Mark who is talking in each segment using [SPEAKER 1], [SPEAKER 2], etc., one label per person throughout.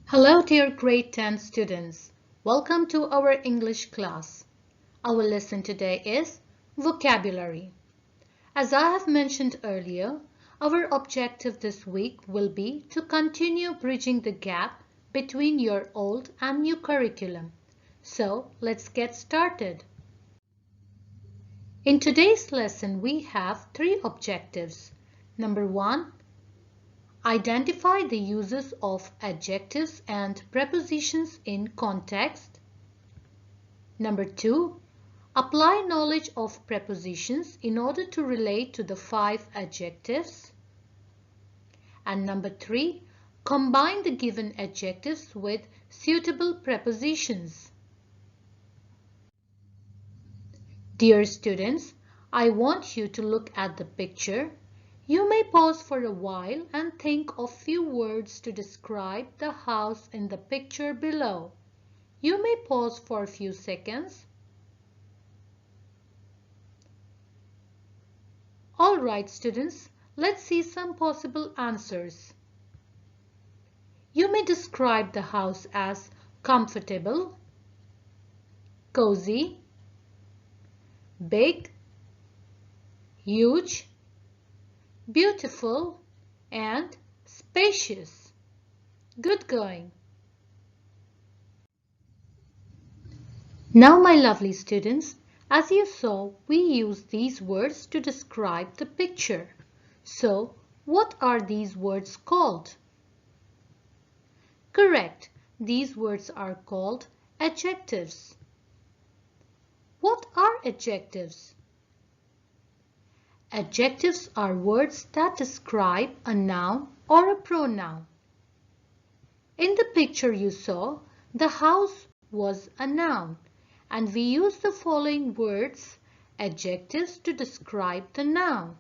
[SPEAKER 1] Hello dear grade 10 students. Welcome to our English class. Our lesson today is vocabulary. As I have mentioned earlier, our objective this week will be to continue bridging the gap between your old and new curriculum. So let's get started. In today's lesson we have three objectives. Number 1, identify the uses of adjectives and prepositions in context. Number 2, apply knowledge of prepositions in order to relate to the 5 adjectives. And number 3, combine the given adjectives with suitable prepositions. Dear students, I want you to look at the picture. You may pause for a while and think of few words to describe the house in the picture below. You may pause for a few seconds. Alright students, let's see some possible answers. You may describe the house as comfortable, cozy, big, huge, beautiful, and spacious. Good going. Now my lovely students, as you saw, we use these words to describe the picture. So, what are these words called? Correct, these words are called adjectives. What are adjectives? Adjectives are words that describe a noun or a pronoun. In the picture you saw, the house was a noun, and we use the following words, adjectives, to describe the noun.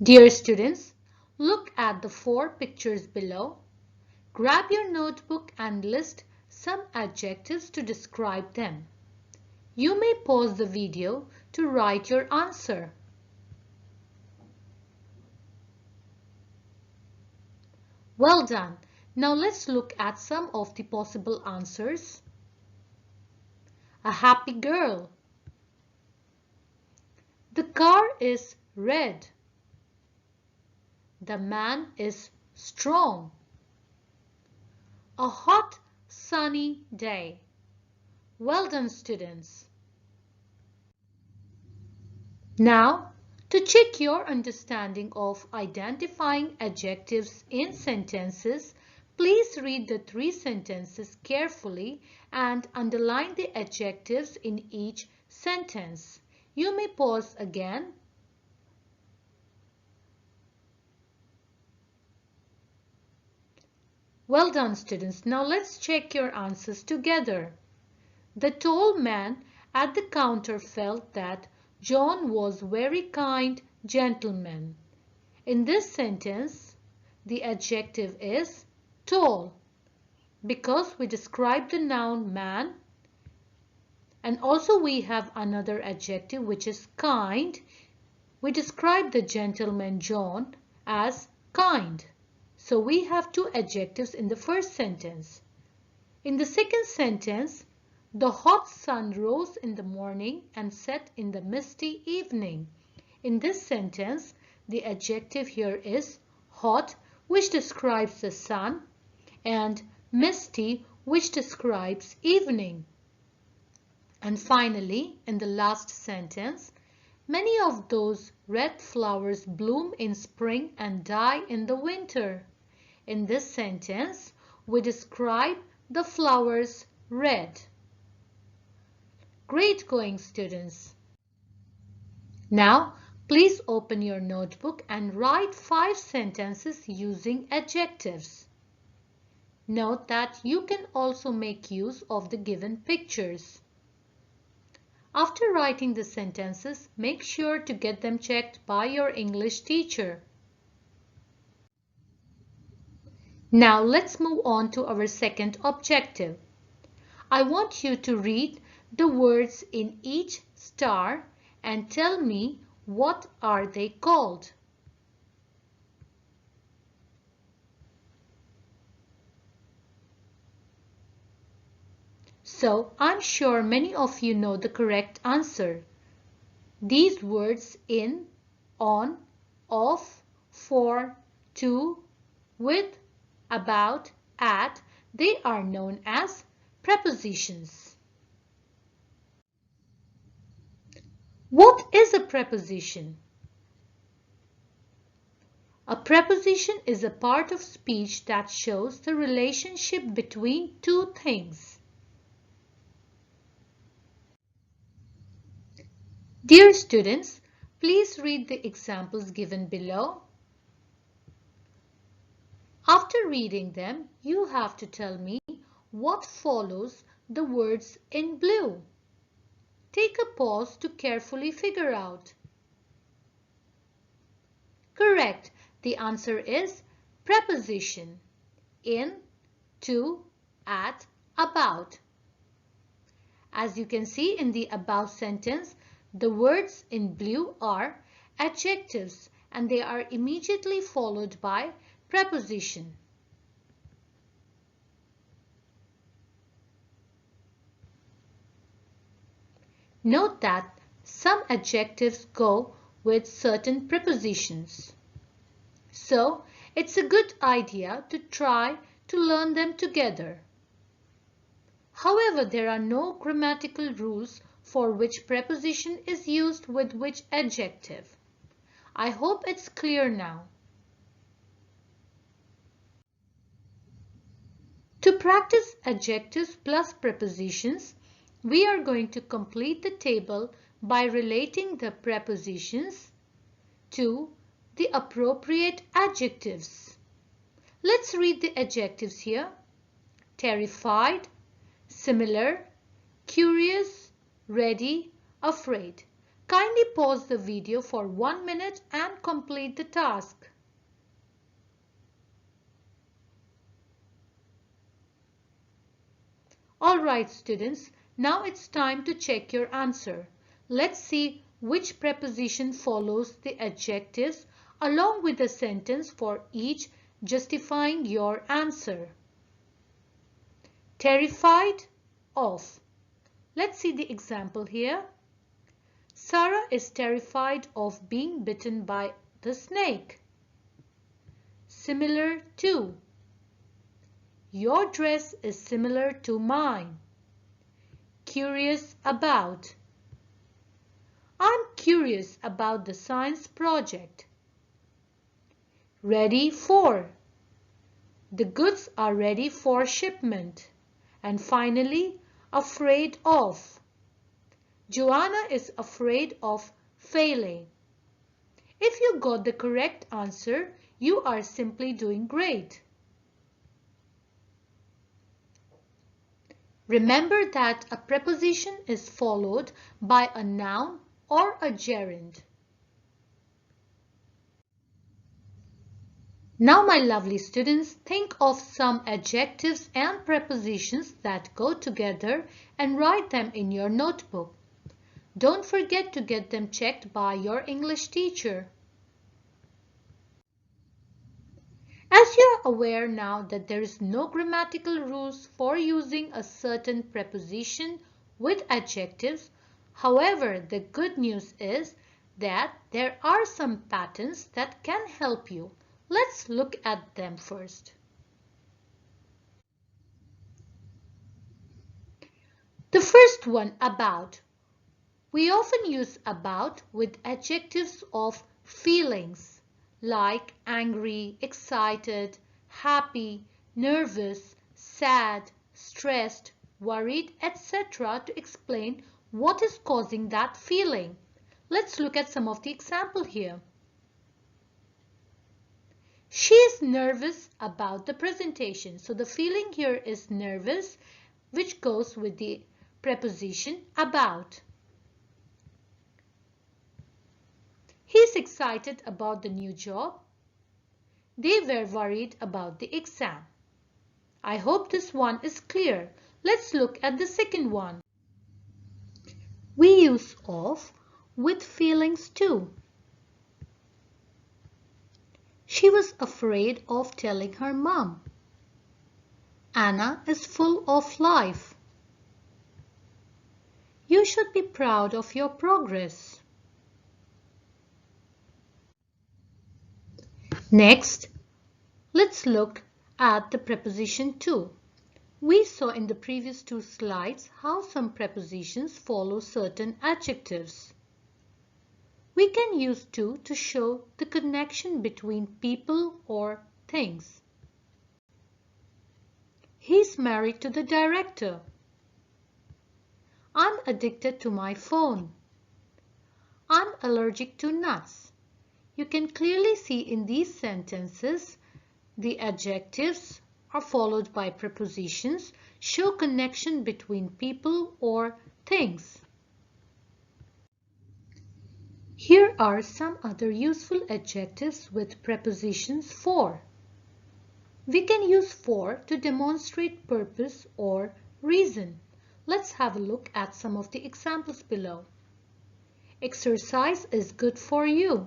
[SPEAKER 1] Dear students, look at the 4 pictures below. Grab your notebook and list some adjectives to describe them. You may pause the video to write your answer. Well done. Now let's look at some of the possible answers. A happy girl. The car is red. The man is strong. A hot sunny day. Well done students. Now, to check your understanding of identifying adjectives in sentences, please read the 3 sentences carefully and underline the adjectives in each sentence. You may pause again. Well done students. Now let's check your answers together. The tall man at the counter felt that John was very kind gentleman. In this sentence, the adjective is tall because we describe the noun man, and also we have another adjective which is kind. We describe the gentleman John as kind. So we have 2 adjectives in the first sentence. In the second sentence, the hot sun rose in the morning and set in the misty evening. In this sentence, the adjective here is hot, which describes the sun, and misty, which describes evening. And finally, in the last sentence, many of those red flowers bloom in spring and die in the winter. In this sentence, we describe the flowers red. Great going, students. Now, please open your notebook and write 5 sentences using adjectives. Note that you can also make use of the given pictures. After writing the sentences, make sure to get them checked by your English teacher. Now let's move on to our second objective. I want you to read the words in each star and tell me what are they called. So I'm sure many of you know the correct answer. These words in, on, of, for, to, with, about, at, they are known as prepositions. What is a preposition? A preposition is a part of speech that shows the relationship between two things. Dear students, please read the examples given below. After reading them, you have to tell me what follows the words in blue. Take a pause to carefully figure out. Correct. The answer is preposition. In, to, at, about. As you can see in the above sentence, the words in blue are adjectives and they are immediately followed by preposition. Note that some adjectives go with certain prepositions. So, it's a good idea to try to learn them together. However, there are no grammatical rules for which preposition is used with which adjective. I hope it's clear now. To practice adjectives plus prepositions, we are going to complete the table by relating the prepositions to the appropriate adjectives. Let's read the adjectives here. Terrified, similar, curious, ready, afraid. Kindly pause the video for 1 minute and complete the task. Alright students, now it's time to check your answer. Let's see which preposition follows the adjectives along with the sentence for each justifying your answer. Terrified of. Let's see the example here. Sarah is terrified of being bitten by the snake. Similar to. Your dress is similar to mine. Curious about. I'm curious about the science project. Ready for. The goods are ready for shipment. And finally, afraid of. Joanna is afraid of failing. If you got the correct answer, you are simply doing great. Remember that a preposition is followed by a noun or a gerund. Now, my lovely students, think of some adjectives and prepositions that go together and write them in your notebook. Don't forget to get them checked by your English teacher. As you are aware now that there is no grammatical rules for using a certain preposition with adjectives, however, the good news is that there are some patterns that can help you. Let's look at them first. The first one, about. We often use about with adjectives of feelings like angry, excited, happy, nervous, sad, stressed, worried, etc. to explain what is causing that feeling. Let's look at some of the example here. She is nervous about the presentation. So the feeling here is nervous, which goes with the preposition about. He's excited about the new job. They were worried about the exam. I hope this one is clear. Let's look at the second one. We use of with feelings too. She was afraid of telling her mom. Anna is full of life. You should be proud of your progress. Next, let's look at the preposition to. We saw in the previous two slides how some prepositions follow certain adjectives. We can use to show the connection between people or things. He's married to the director. I'm addicted to my phone. I'm allergic to nuts. You can clearly see in these sentences the adjectives are followed by prepositions show connection between people or things. Here are some other useful adjectives with prepositions for. We can use for to demonstrate purpose or reason. Let's have a look at some of the examples below. Exercise is good for you.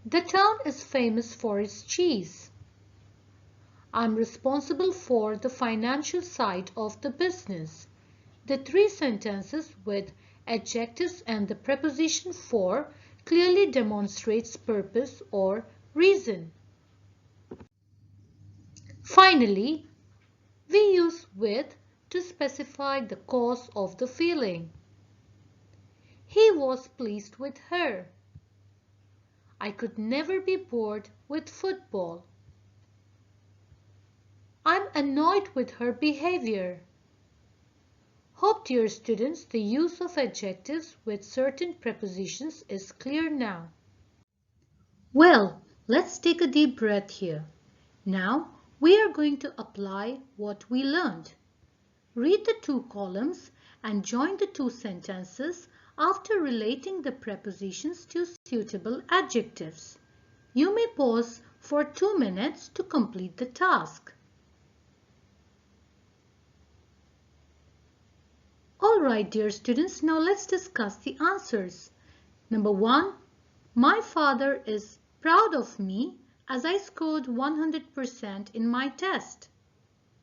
[SPEAKER 1] The town is famous for its cheese. I'm responsible for the financial side of the business. The three sentences with adjectives and the preposition for clearly demonstrates purpose or reason. Finally, we use with to specify the cause of the feeling. He was pleased with her. I could never be bored with football. I'm annoyed with her behavior. Hope, dear students, the use of adjectives with certain prepositions is clear now. Well, let's take a deep breath here. Now, we are going to apply what we learned. Read the two columns and join the two sentences after relating the prepositions to suitable adjectives. You may pause for 2 minutes to complete the task. Alright, dear students, now let's discuss the answers. Number 1. My father is proud of me as I scored 100% in my test.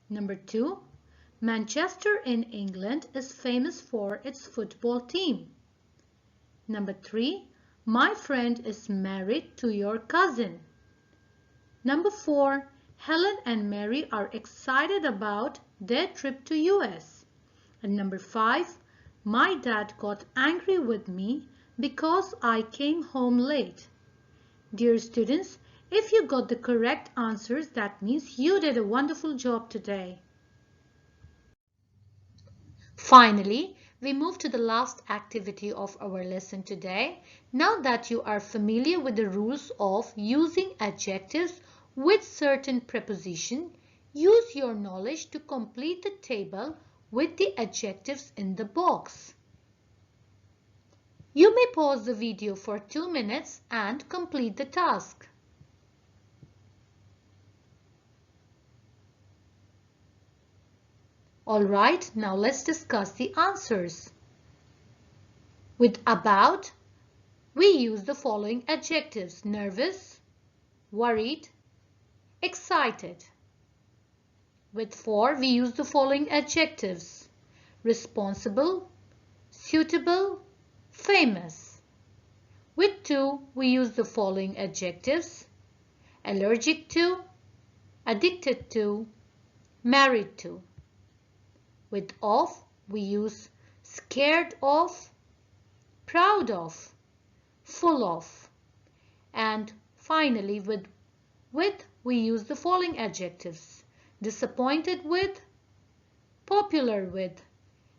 [SPEAKER 1] Number 2. Manchester in England is famous for its football team. Number 3. My friend is married to your cousin. Number 4. Helen and Mary are excited about their trip to US. And number 5. My dad got angry with me because I came home late. Dear students, if you got the correct answers, that means you did a wonderful job today. Finally, we move to the last activity of our lesson today. Now that you are familiar with the rules of using adjectives with certain preposition, use your knowledge to complete the table with the adjectives in the box. You may pause the video for 2 minutes and complete the task. Alright, now let's discuss the answers. With about, we use the following adjectives: nervous, worried, excited. With for, we use the following adjectives: responsible, suitable, famous. With to, we use the following adjectives: allergic to, addicted to, married to. With of, we use scared of, proud of, full of. And finally, with we use the following adjectives: disappointed with, popular with,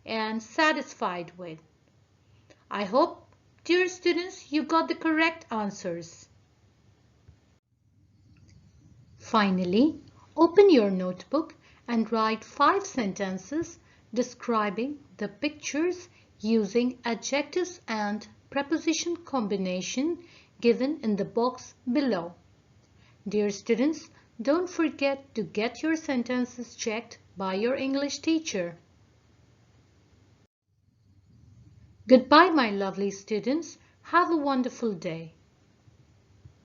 [SPEAKER 1] and satisfied with. I hope, dear students, you got the correct answers. Finally, open your notebook and write 5 sentences describing the pictures using adjectives and preposition combination given in the box below. Dear students, don't forget to get your sentences checked by your English teacher. Goodbye, my lovely students. Have a wonderful day.